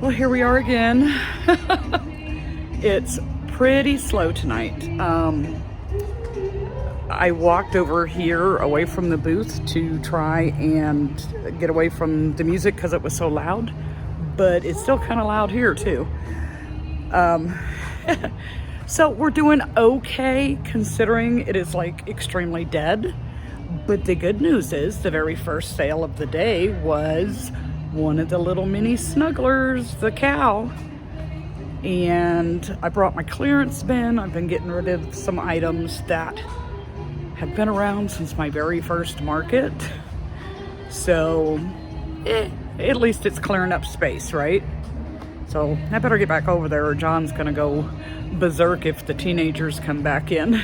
Well, here we are again. It's pretty slow tonight. I walked over here away from the booth to try and get away from the music because it was so loud, but it's still kind of loud here too. So we're doing okay considering it is like extremely dead. But the good news is the very first sale of the day was one of the little mini snugglers, the cow. And I brought my clearance bin. I've been getting rid of some items that have been around since my very first market. So at least it's clearing up space, right? So I better get back over there or John's gonna go berserk if the teenagers come back in.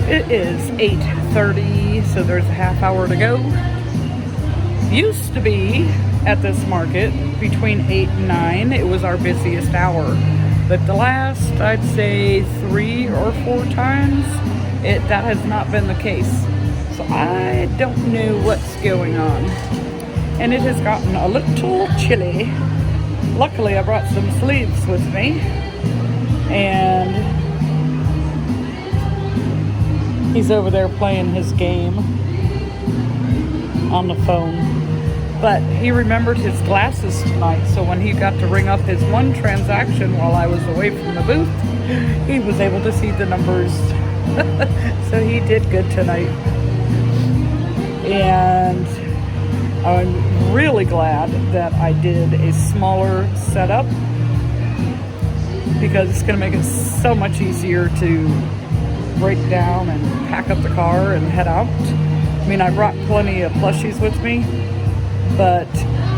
It is 8:30, so there's a half hour to go. Used to be at this market between 8 and 9. It was our busiest hour. But the last, I'd say 3 or 4 times, that has not been the case. So I don't know what's going on. And it has gotten a little chilly. Luckily, I brought some sleeves with me. And he's over there playing his game on the phone. But he remembered his glasses tonight, so when he got to ring up his one transaction while I was away from the booth, he was able to see the numbers. So he did good tonight. And I'm really glad that I did a smaller setup because it's going to make it so much easier to break down and pack up the car and head out. I mean, I brought plenty of plushies with me, but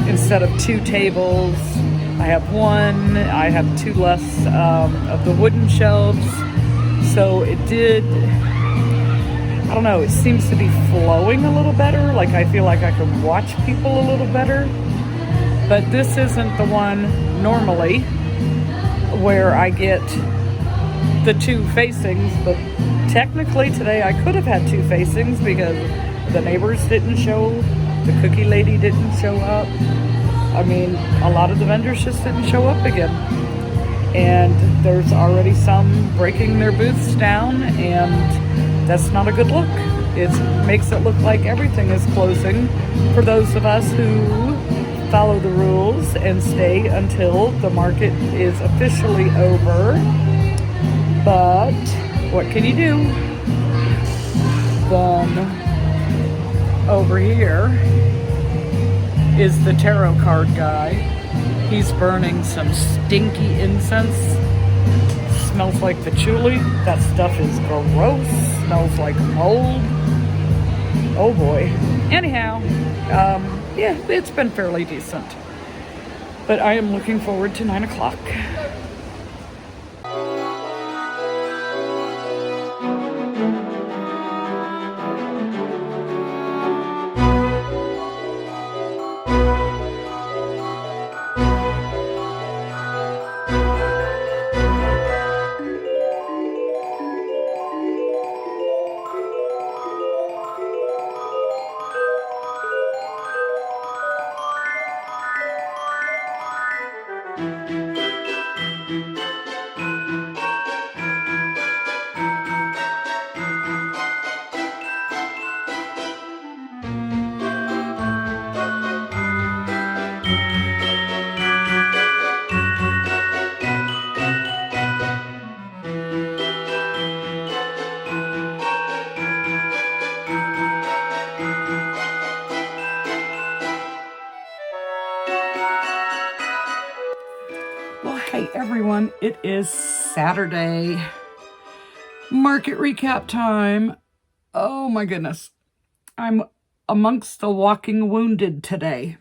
instead of 2 tables, I have 1. I have 2 less of the wooden shelves. So it did, I don't know, it seems to be flowing a little better. Like I feel like I can watch people a little better. But this isn't the one normally where I get the 2 facings, but technically today I could have had 2 facings because the neighbors didn't show, the cookie lady didn't show up. I mean, a lot of the vendors just didn't show up again. And there's already some breaking their booths down, and that's not a good look. It makes it look like everything is closing for those of us who follow the rules and stay until the market is officially over. But what can you do? Then over here is the tarot card guy. He's burning some stinky incense. Smells like patchouli. That stuff is gross. Smells like mold. Oh boy. Anyhow, yeah, it's been fairly decent. But I am looking forward to 9 o'clock. Well, hey everyone, it is Saturday. Market recap time. Oh my goodness. I'm amongst the walking wounded today.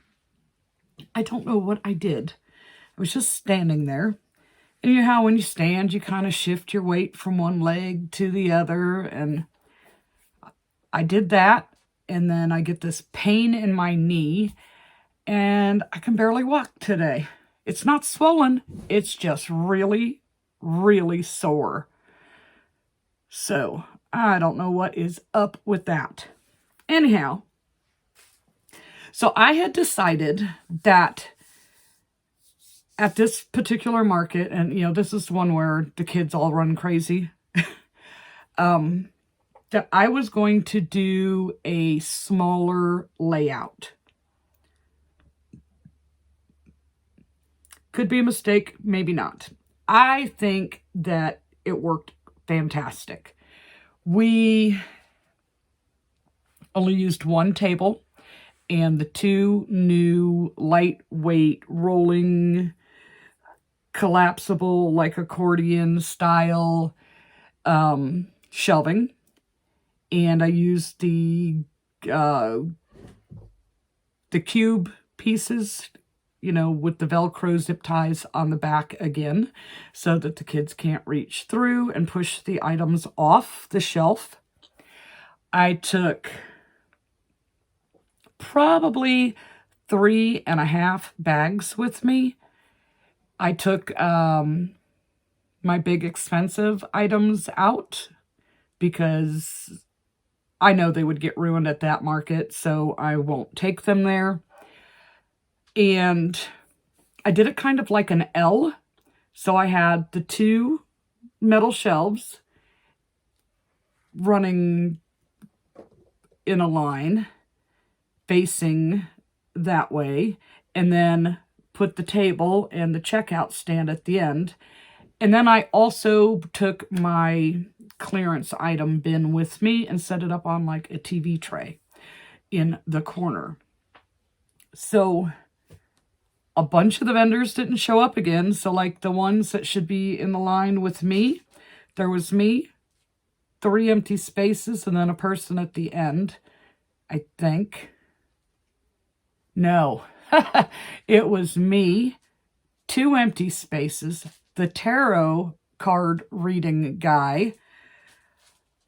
I don't know what I did. I was just standing there. And you know how when you stand, you kind of shift your weight from one leg to the other. And I did that. And then I get this pain in my knee. And I can barely walk today. It's not swollen. It's just really, really sore. So I don't know what is up with that. Anyhow, so I had decided that at this particular market, and you know, this is one where the kids all run crazy, that I was going to do a smaller layout. Could be a mistake, maybe not. I think that it worked fantastic. We only used one table and the two new lightweight rolling collapsible like accordion style shelving, and I used the cube pieces, you know, with the Velcro zip ties on the back again, so that the kids can't reach through and push the items off the shelf. I took probably 3.5 bags with me. I took my big expensive items out because I know they would get ruined at that market, so I won't take them there. And I did it kind of like an L. So I had the two metal shelves running in a line facing that way, and then put the table and the checkout stand at the end. And then I also took my clearance item bin with me and set it up on like a TV tray in the corner. So a bunch of the vendors didn't show up again. So like the ones that should be in the line with me, there was me, 3 empty spaces, and then a person at the end, I think. No, it was me, 2 empty spaces, the tarot card reading guy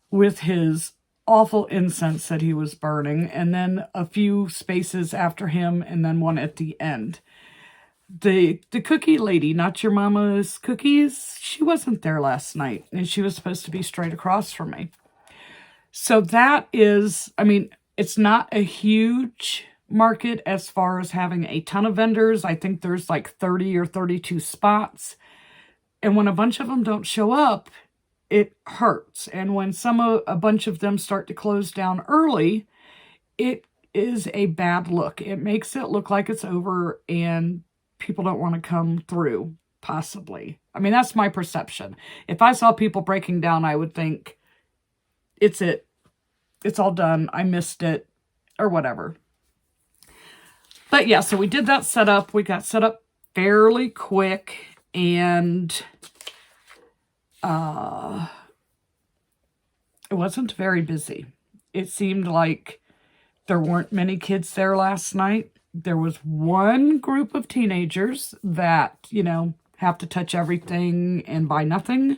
with his awful incense that he was burning, and then a few spaces after him, and then one at the end. The cookie lady, Not Your Mama's Cookies, she wasn't there last night, and she was supposed to be straight across from me. So that is, I mean, it's not a huge market as far as having a ton of vendors. I think there's like 30 or 32 spots. And when a bunch of them don't show up, it hurts. And when a bunch of them start to close down early, it is a bad look. It makes it look like it's over and people don't want to come through, possibly. I mean, that's my perception. If I saw people breaking down, I would think, it's all done, I missed it, or whatever. But yeah, so we did that setup. We got set up fairly quick, and it wasn't very busy. It seemed like there weren't many kids there last night. There was one group of teenagers that, you know, have to touch everything and buy nothing.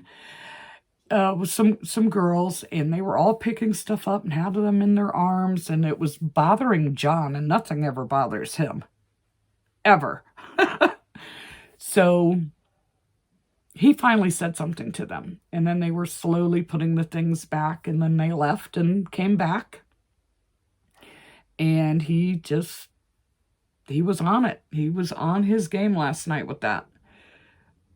With some girls, and they were all picking stuff up and had them in their arms, and it was bothering John, and nothing ever bothers him. Ever. So he finally said something to them, and then they were slowly putting the things back, and then they left and came back. And he was on it. He was on his game last night with that.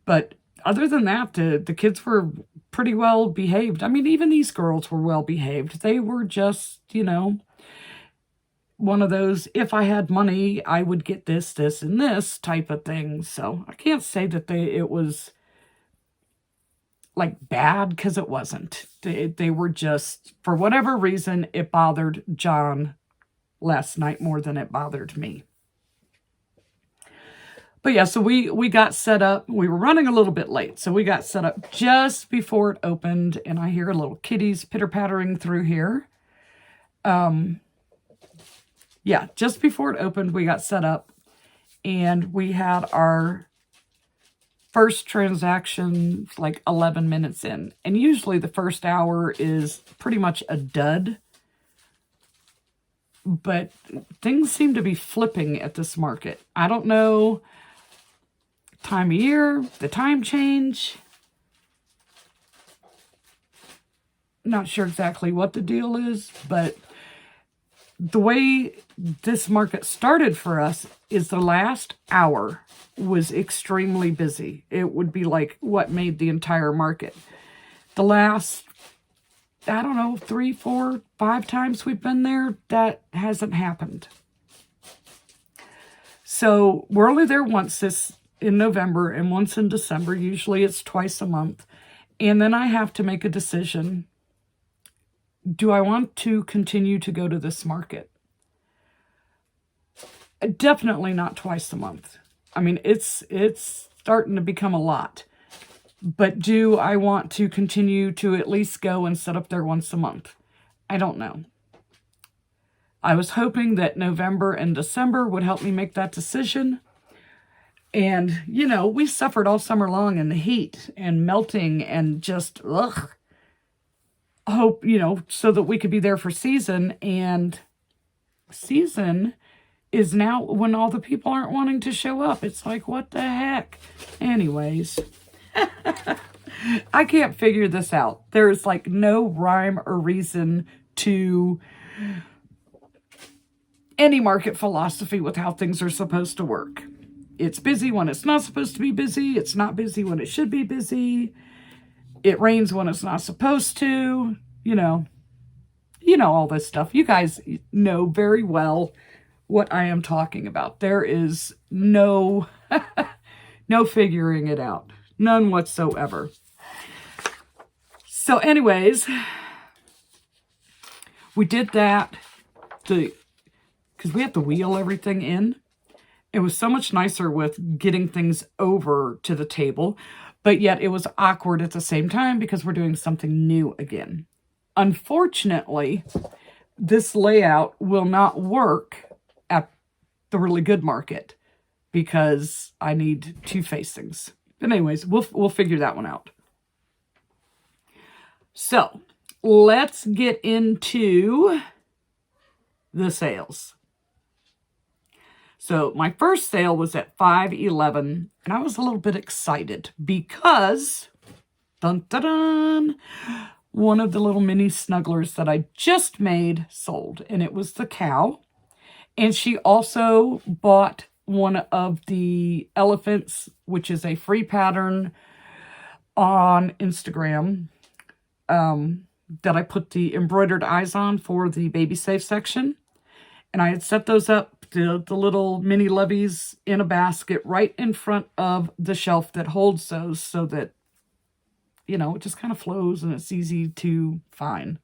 But other than that, the kids were pretty well behaved. I mean, even these girls were well behaved. They were just, you know, one of those, if I had money, I would get this, this, and this type of thing. So I can't say that it was like bad, because it wasn't. They were just, for whatever reason, it bothered John last night more than it bothered me. But yeah, so we got set up. We were running a little bit late, so we got set up just before it opened, and I hear little kitties pitter-pattering through here. Yeah, just before it opened, we got set up, and we had our first transaction like 11 minutes in. And usually the first hour is pretty much a dud. But things seem to be flipping at this market. I don't know, time of year, the time change. Not sure exactly what the deal is, but the way this market started for us is the last hour was extremely busy. It would be like what made the entire market. The last, I don't know, 3, 4, 5 times we've been there, that hasn't happened. So we're only there once in November and once in December. Usually it's twice a month. And then I have to make a decision. Do I want to continue to go to this market? Definitely not twice a month. I mean, it's starting to become a lot. But do I want to continue to at least go and set up there once a month? I don't know. I was hoping that November and December would help me make that decision. And, you know, we suffered all summer long in the heat and melting and just, ugh. Hope, you know, so that we could be there for season. And season is now when all the people aren't wanting to show up. It's like, what the heck? Anyways, I can't figure this out. There's like no rhyme or reason to any market philosophy with how things are supposed to work. It's busy when it's not supposed to be busy. It's not busy when it should be busy. It rains when it's not supposed to, you know all this stuff. You guys know very well what I am talking about. There is no figuring it out. None whatsoever. So anyways, we did that because we had to wheel everything in. It was so much nicer with getting things over to the table. But yet it was awkward at the same time because we're doing something new again. Unfortunately, this layout will not work at the really good market because I need 2 facings. But anyways, we'll figure that one out. So let's get into the sales. So my first sale was at $5.11, and I was a little bit excited because, dun, dun, dun, one of the little mini snugglers that I just made sold, and it was the cow. And she also bought one of the elephants, which is a free pattern on Instagram that I put the embroidered eyes on for the baby safe section. And I had set those up, the little mini levies, in a basket right in front of the shelf that holds those so that, you know, it just kind of flows and it's easy to find.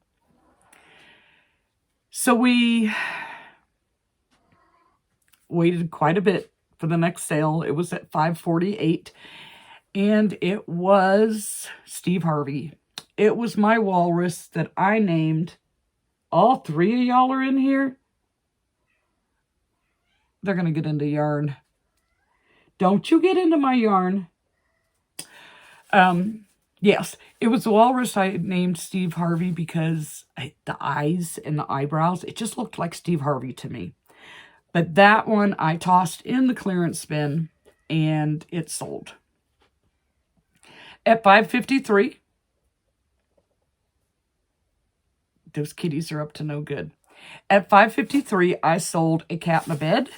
So we waited quite a bit for the next sale. It was at $5.48, and it was Steve Harvey. It was my walrus that I named. All 3 of y'all are in here. They're going to get into yarn. Don't you get into my yarn. Yes, it was the walrus I named Steve Harvey because the eyes and the eyebrows, it just looked like Steve Harvey to me. But that one I tossed in the clearance bin and it sold. At $5.53, those kitties are up to no good. At $5.53, I sold a cat in a bed.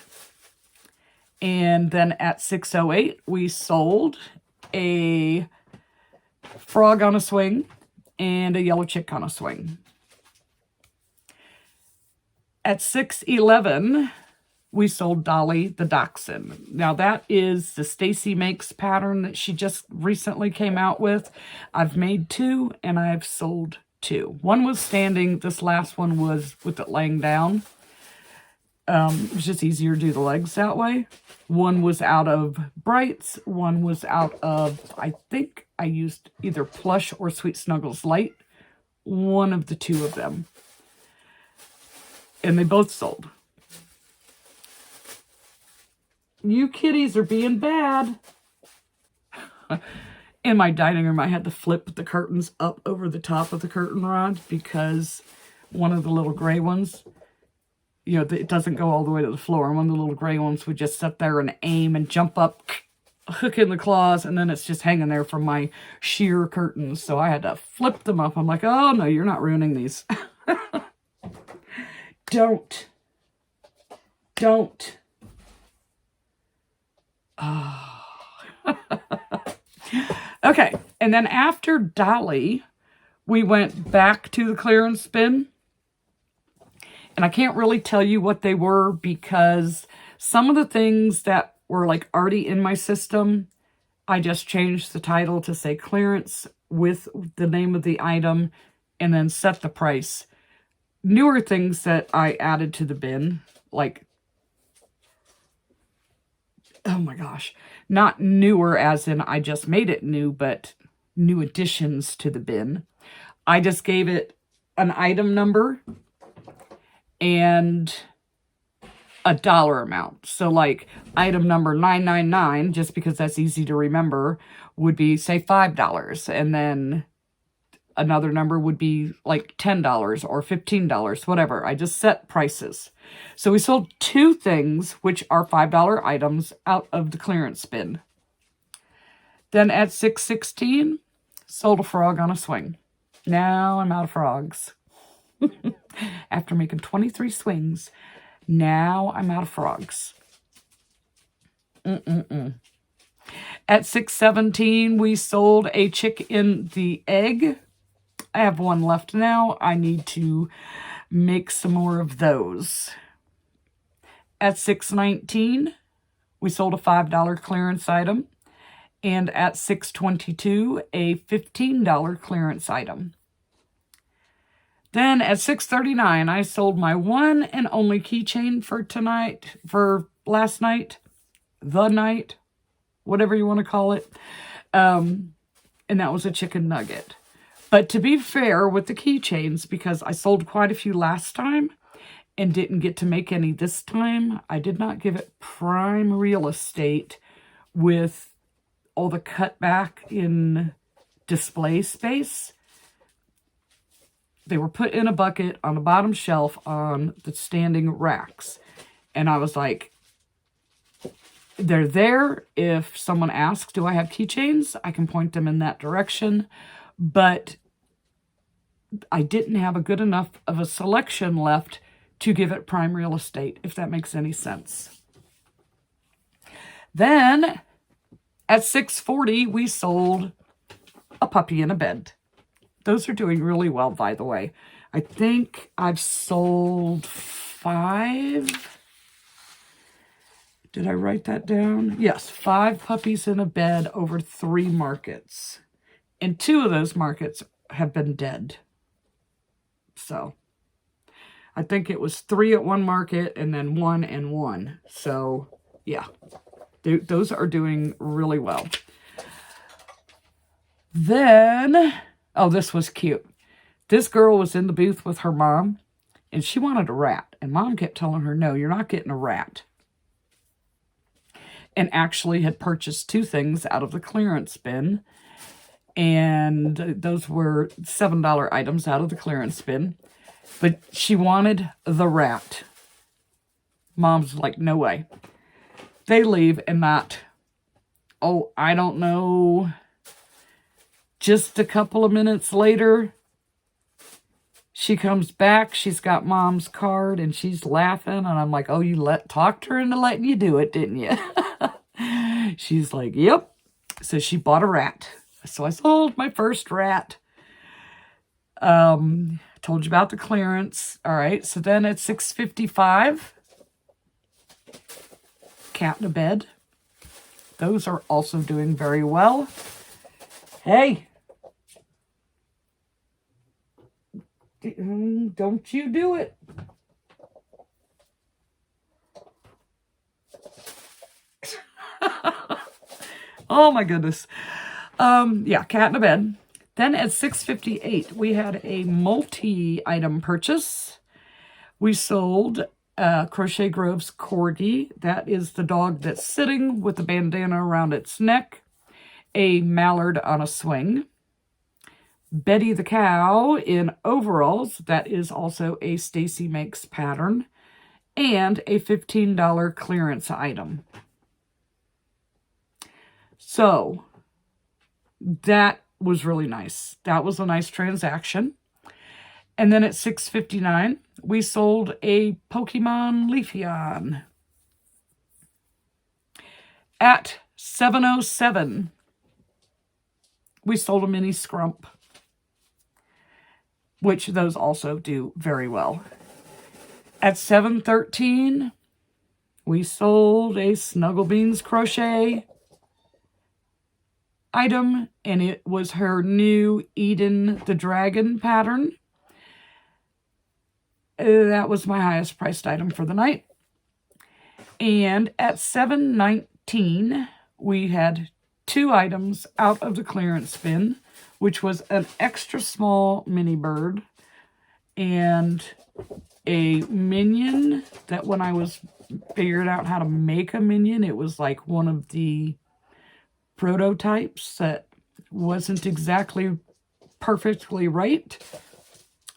And then at $6.08, we sold a frog on a swing and a yellow chick on a swing. At $6.11, we sold Dolly the Dachshund. Now that is the Stacy Makes pattern that she just recently came out with. I've made 2 and I've sold 2. One was standing. This last one was with it laying down. It was just easier to do the legs that way. One was out of Brights. One was out of, I think I used either Plush or Sweet Snuggles Light. One of the 2 of them. And they both sold. You kitties are being bad. In my dining room, I had to flip the curtains up over the top of the curtain rod because one of the little gray ones, you know, it doesn't go all the way to the floor. And one of the little gray ones would just sit there and aim and jump up, hook in the claws, and then it's just hanging there from my sheer curtains. So I had to flip them up. I'm like, oh, no, you're not ruining these. Don't. Okay, and then after Dolly, we went back to the clearance bin. And I can't really tell you what they were because some of the things that were like already in my system, I just changed the title to say clearance with the name of the item and then set the price. Newer things that I added to the bin, like, oh my gosh, not newer as in I just made it new, but new additions to the bin. I just gave it an item number and a dollar amount. So like item number 999, just because that's easy to remember, would be say $5. And then another number would be like $10 or $15, whatever. I just set prices. So we sold 2 things, which are $5 items, out of the clearance bin. Then at 6:16, sold a frog on a swing. Now I'm out of frogs. After making 23 swings, now I'm out of frogs. At 6:17, we sold a chick in the egg. I have one left now. I need to make some more of those. At 6:19, we sold a $5 clearance item. And at 6:22, a $15 clearance item. Then at 6:39, I sold my one and only keychain for last night, the night, whatever you want to call it. And that was a chicken nugget. But to be fair with the keychains, because I sold quite a few last time and didn't get to make any this time, I did not give it prime real estate with all the cutback in display space. They were put in a bucket on the bottom shelf on the standing racks. And I was like, they're there. If someone asks, do I have keychains? I can point them in that direction. But I didn't have a good enough of a selection left to give it prime real estate, if that makes any sense. Then at 6:40, we sold a puppy in a bed. Those are doing really well, by the way. I think I've sold 5. Did I write that down? Yes, 5 puppies in a bed over 3 markets. And 2 of those markets have been dead. So I think it was 3 at one market and then 1 and 1. So yeah, those are doing really well. Then, oh, this was cute. This girl was in the booth with her mom, and she wanted a rat. And Mom kept telling her, no, you're not getting a rat. And actually had purchased 2 things out of the clearance bin. And those were $7 items out of the clearance bin. But she wanted the rat. Mom's like, no way. They leave and not, oh, I don't know, just a couple of minutes later, she comes back. She's got Mom's card and she's laughing. And I'm like, oh, you talked her into letting you do it, didn't you? She's like, yep. So she bought a rat. So I sold my first rat. Told you about the clearance. All right. So then at 6:55, cat in a bed. Those are also doing very well. Hey. Don't you do it. Oh my goodness. Yeah, cat in a bed. Then at 6:58, we had a multi-item purchase. We sold Crochet Grove's Corgi. That is the dog that's sitting with the bandana around its neck. A mallard on a swing. Betty the cow in overalls. That is also a Stacy Makes pattern. And a $15 clearance item. So that was really nice. That was a nice transaction. And then at $6.59, we sold a Pokemon Leafeon. At $7.07, we sold a mini Scrump, which those also do very well. At $7.13, we sold a Snugglebeans Crochet item, and it was her new Eden the Dragon pattern. That was my highest priced item for the night. And at $7.19, we had 2 items out of the clearance bin, which was an extra small mini bird and a minion that when I was figuring out how to make a minion, it was like one of the prototypes that wasn't exactly perfectly right.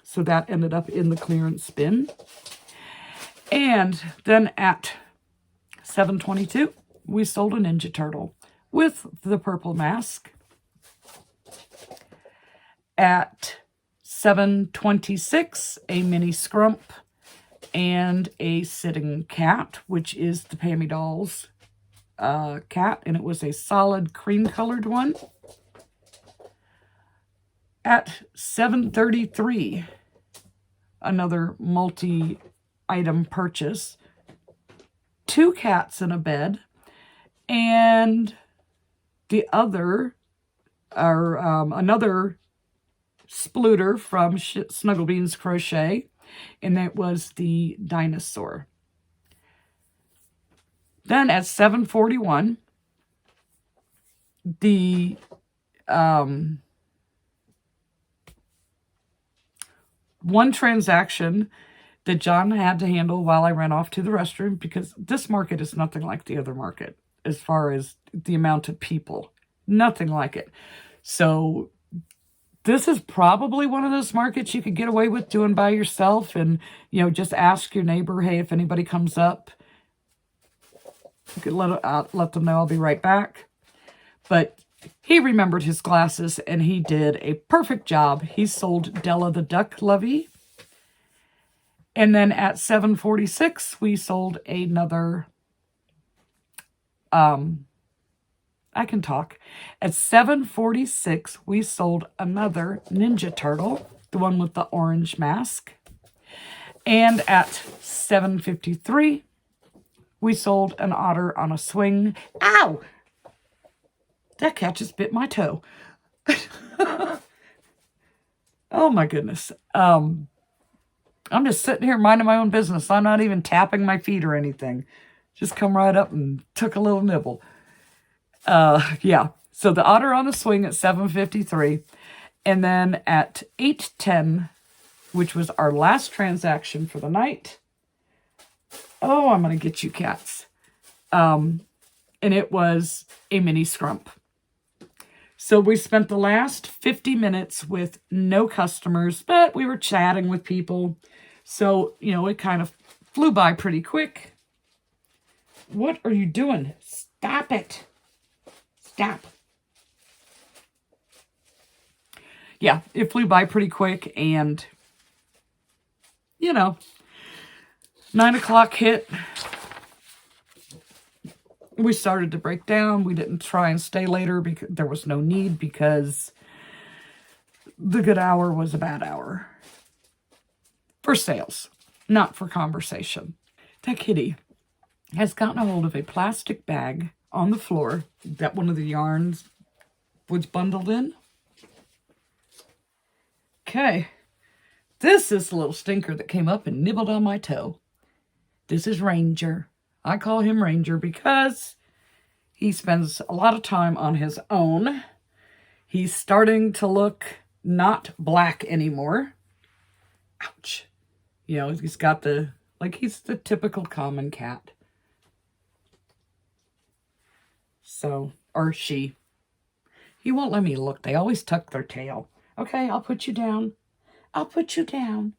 So that ended up in the clearance bin. And then at $7.22, we sold a Ninja Turtle with the purple mask. At $7.26, a mini Scrump and a sitting cat, which is the Pammy Dolls cat, and it was a solid cream-colored one. At $7.33, another multi-item purchase, 2 cats in a bed, and the other, another splooter from Snugglebeans Crochet, and that was the dinosaur. Then at $7.41, the one transaction that John had to handle while I ran off to the restroom, because this market is nothing like the other market as far as the amount of people. Nothing like it. So this is probably one of those markets you could get away with doing by yourself and, you know, just ask your neighbor, hey, if anybody comes up, you could let them know I'll be right back. But he remembered his glasses, and he did a perfect job. He sold Della the Duck Lovey. And then at $7.46, we sold another, I can talk. At $7.46, we sold another Ninja Turtle, the one with the orange mask. And at $7.53, we sold an Otter on a Swing. Ow! That cat just bit my toe. Oh my goodness. I'm just sitting here minding my own business. I'm not even tapping my feet or anything. Just come right up and took a little nibble. Yeah. So the Otter on the Swing at $7.53. And then at $8.10, which was our last transaction for the night. Oh, I'm going to get you cats. And it was a mini Scrump. So we spent the last 50 minutes with no customers, but we were chatting with people. So, you know, it kind of flew by pretty quick. What are you doing? Stop it. Stop. Yeah, it flew by pretty quick, and, you know, 9 o'clock hit. We started to break down. We didn't try and stay later because there was no need, because the good hour was a bad hour. For sales, not for conversation. That kitty has gotten a hold of a plastic bag on the floor that one of the yarns was bundled in. Okay. This is the little stinker that came up and nibbled on my toe. This is Ranger. I call him Ranger because he spends a lot of time on his own. He's starting to look not black anymore. Ouch. You know, he's got the, like, he's the typical common cat. So, or she. He won't let me look. They always tuck their tail. Okay, I'll put you down. I'll put you down.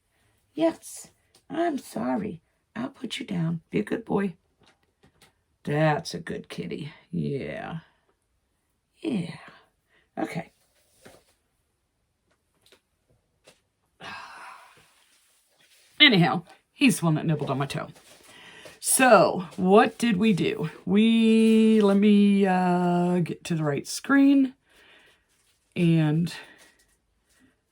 Yes, I'm sorry. I'll put you down. Be a good boy. That's a good kitty. Yeah. Yeah. Okay. Anyhow, he's the one that nibbled on my toe. So, what did we do? Let me get to the right screen. And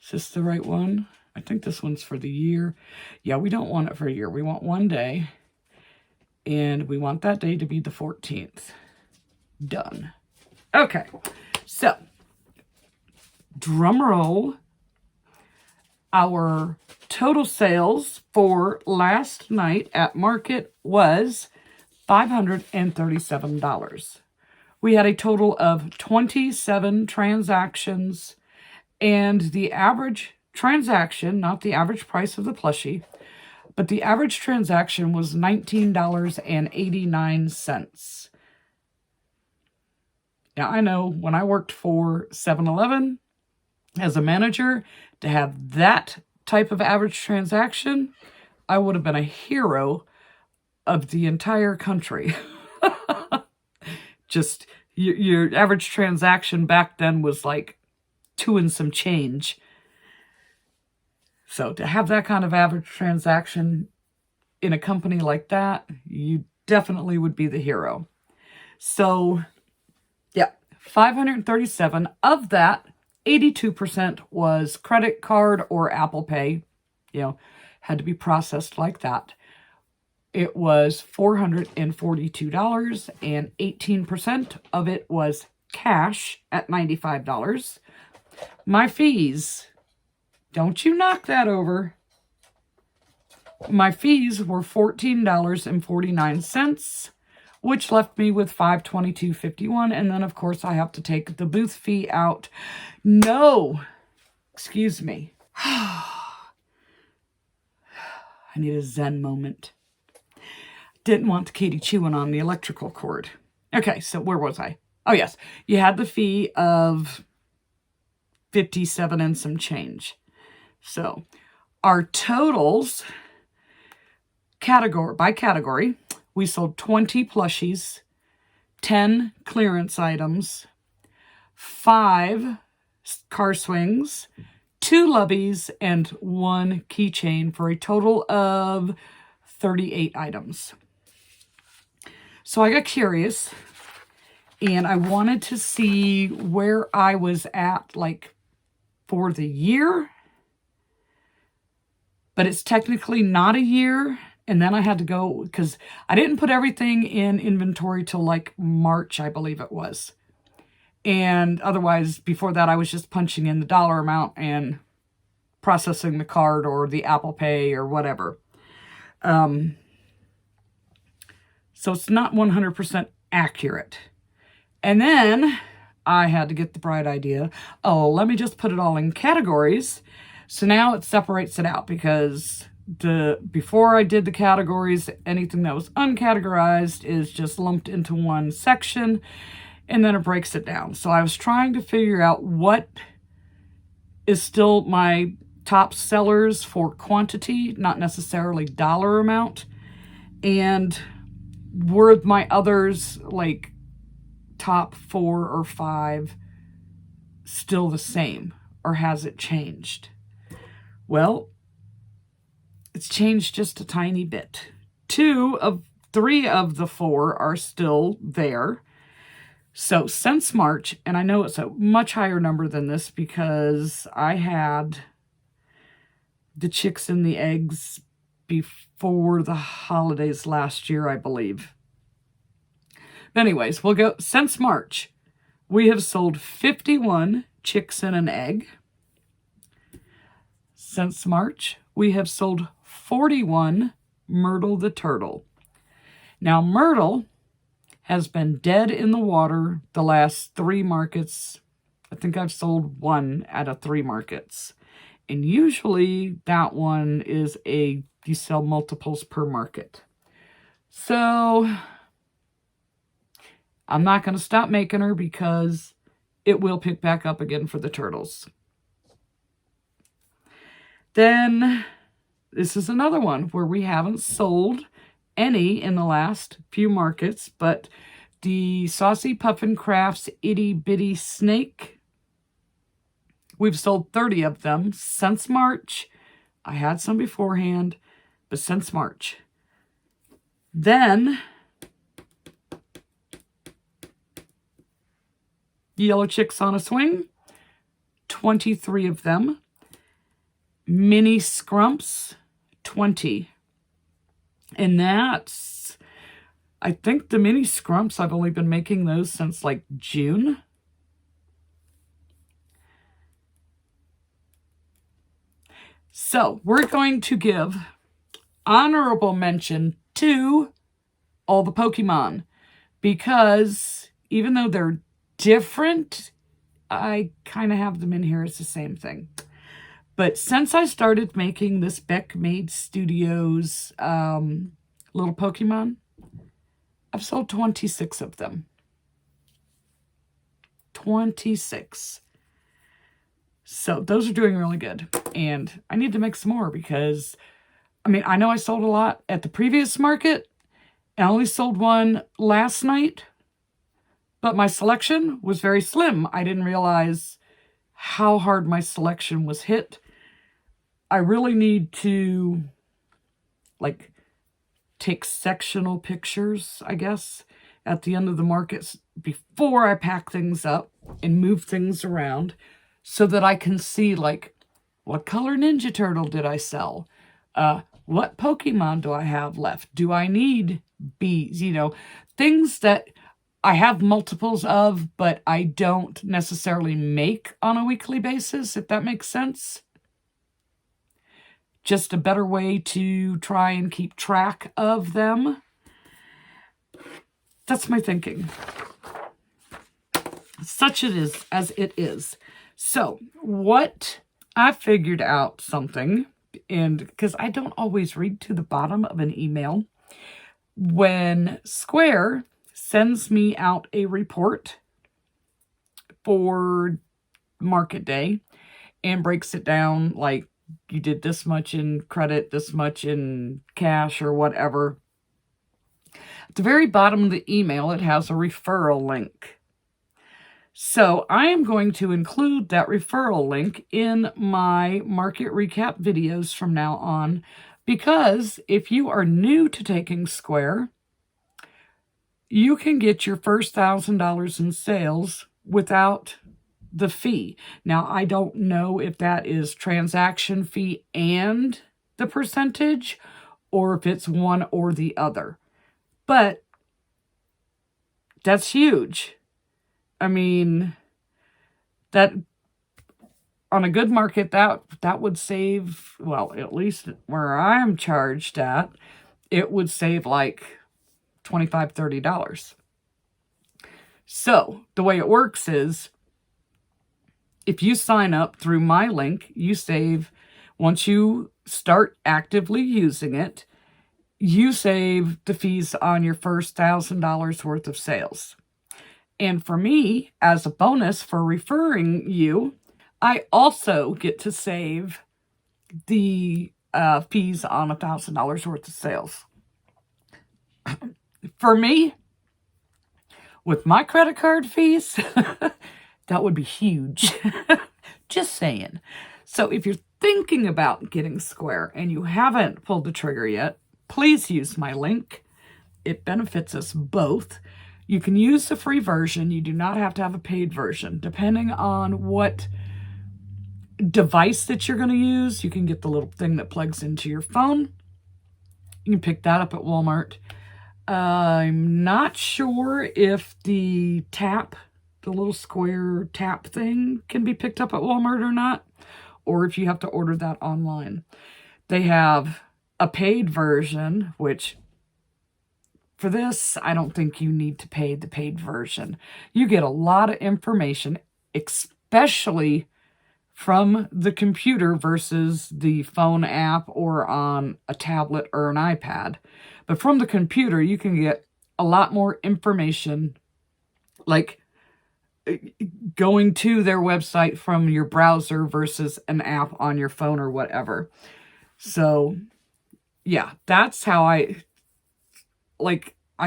is this the right one? I think this one's for the year. Yeah, we don't want it for a year. We want one day. And we want that day to be the 14th. Done. Okay, so drum roll. Our total sales for last night at market was $537. We had a total of 27 transactions, and the average transaction, not the average price of the plushie, but the average transaction was $19.89. Now, I know when I worked for 7-Eleven as a manager, to have that type of average transaction, I would have been a hero of the entire country. Just your average transaction back then was like 2 and some change. So to have that kind of average transaction in a company like that, you definitely would be the hero. So yeah, 537 of that, 82% was credit card or Apple Pay, had to be processed like that. It was $442, and 18% of it was cash at $95. My fees, don't you knock that over. My fees were $14.49, which left me with $522.51. And then, of course, I have to take the booth fee out. No, excuse me. I need a Zen moment. Didn't want Katie chewing on the electrical cord. Okay, so where was I? Oh, yes. You had the fee of $57 and some change. So our totals, category by category, we sold 20 plushies, 10 clearance items, 5 car swings, 2 loveys, and 1 keychain for a total of 38 items. So I got curious, and I wanted to see where I was at, like, for the year. But it's technically not a year. And then I had to go, because I didn't put everything in inventory till like March, I believe it was. And otherwise, before that, I was just punching in the dollar amount and processing the card or the Apple Pay or whatever. So it's not 100% accurate. And then I had to get the bright idea, let me just put it all in categories. So now it separates it out, because before I did the categories, anything that was uncategorized is just lumped into one section, and then it breaks it down. So I was trying to figure out what is still my top sellers for quantity, not necessarily dollar amount, and were my others, like top 4 or 5, still the same, or has it changed? Well, it's changed just a tiny bit. 3 of the 4 are still there. So since March, and I know it's a much higher number than this because I had the chicks and the eggs before the holidays last year, I believe. But anyways, we'll go. Since March, we have sold 51 chicks and an egg. Since March, we have sold 41 Myrtle the turtle. Now, Myrtle has been dead in the water the last 3 markets. I think I've sold 1 out of 3 markets. And usually that one is you sell multiples per market. So I'm not going to stop making her because it will pick back up again for the turtles. Then this is another one where we haven't sold any in the last few markets, but the Saucy Puffin Crafts Itty Bitty Snake, we've sold 30 of them since March. I had some beforehand. but since March. Then Yellow Chicks on a Swing, 23 of them. Mini Scrumps, 20. And that's, I think the Mini Scrumps, I've only been making those since like June. So we're going to give honorable mention to all the Pokemon, because even though they're different, I kind of have them in here as the same thing. But since I started making this Beck Made Studios little Pokemon, I've sold 26 of them. 26. So those are doing really good. And I need to make some more because, I mean, I know I sold a lot at the previous market. I only sold one last night, but my selection was very slim. I didn't realize how hard my selection was hit. I really need to, like, take sectional pictures, I guess, at the end of the markets before I pack things up and move things around so that I can see, like, what color Ninja Turtle did I sell? What Pokemon do I have left? Do I need bees? You know, things that I have multiples of, but I don't necessarily make on a weekly basis, if that makes sense. Just a better way to try and keep track of them. That's my thinking. Such it is as it is. So, what I figured out something, and because I don't always read to the bottom of an email, when Square sends me out a report for market day and breaks it down, like, you did this much in credit, this much in cash, or whatever. At the very bottom of the email, it has a referral link. So I am going to include that referral link in my market recap videos from now on, because if you are new to taking Square, you can get your first $1,000 in sales without the fee. Now, I don't know if that is transaction fee and the percentage, or if it's one or the other. But that's huge. I mean, that on a good market, that would save, well, at least where I'm charged at, it would save like $25, $30. So the way it works is, if you sign up through my link, you save, once you start actively using it, you save the fees on your first $1,000 worth of sales. And for me, as a bonus for referring you, I also get to save the fees on $1,000 worth of sales. For me, with my credit card fees, that would be huge. Just saying. So if you're thinking about getting Square and you haven't pulled the trigger yet, please use my link. It benefits us both. You can use the free version. You do not have to have a paid version. Depending on what device that you're going to use, you can get the little thing that plugs into your phone. You can pick that up at Walmart. I'm not sure if the little square tap thing can be picked up at Walmart or not, or if you have to order that online. They have a paid version, which for this, I don't think you need to pay the paid version. You get a lot of information, especially from the computer versus the phone app or on a tablet or an iPad. But from the computer, you can get a lot more information, like going to their website from your browser versus an app on your phone or whatever. So, yeah, that's how I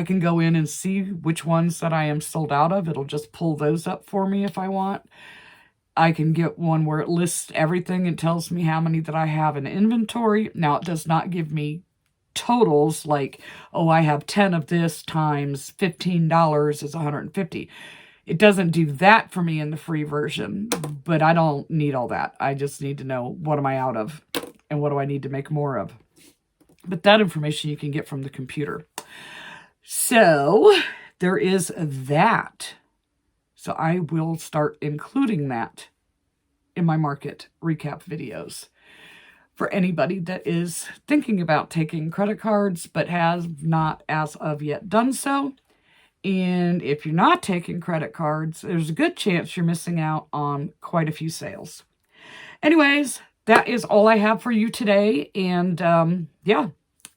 can go in and see which ones that I am sold out of. It'll just pull those up for me if I want. I can get one where it lists everything and tells me how many that I have in inventory. Now, it does not give me totals like, oh, I have 10 of this times $15 is $150. It doesn't do that for me in the free version, but I don't need all that. I just need to know what am I out of and what do I need to make more of. But that information you can get from the computer. So there is that. So I will start including that in my market recap videos for anybody that is thinking about taking credit cards but has not as of yet done so. And if you're not taking credit cards, there's a good chance you're missing out on quite a few sales. Anyways, that is all I have for you today. And yeah,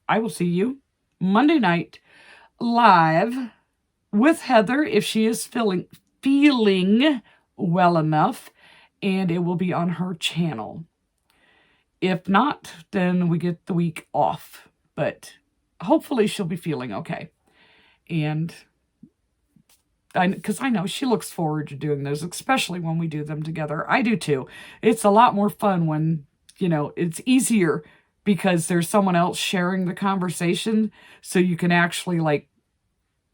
I will see you Monday night live with Heather if she is feeling well enough, and it will be on her channel. If not, then we get the week off, but hopefully she'll be feeling okay. And because I know she looks forward to doing those, especially when we do them together. I do too. It's a lot more fun when, you know, it's easier because there's someone else sharing the conversation, so you can actually like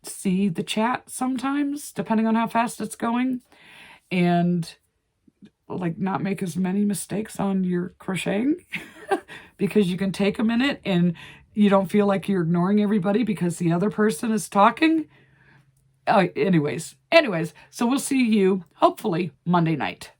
see the chat sometimes, depending on how fast it's going, and like not make as many mistakes on your crocheting because you can take a minute and you don't feel like you're ignoring everybody because the other person is talking. Anyways, so we'll see you hopefully Monday night.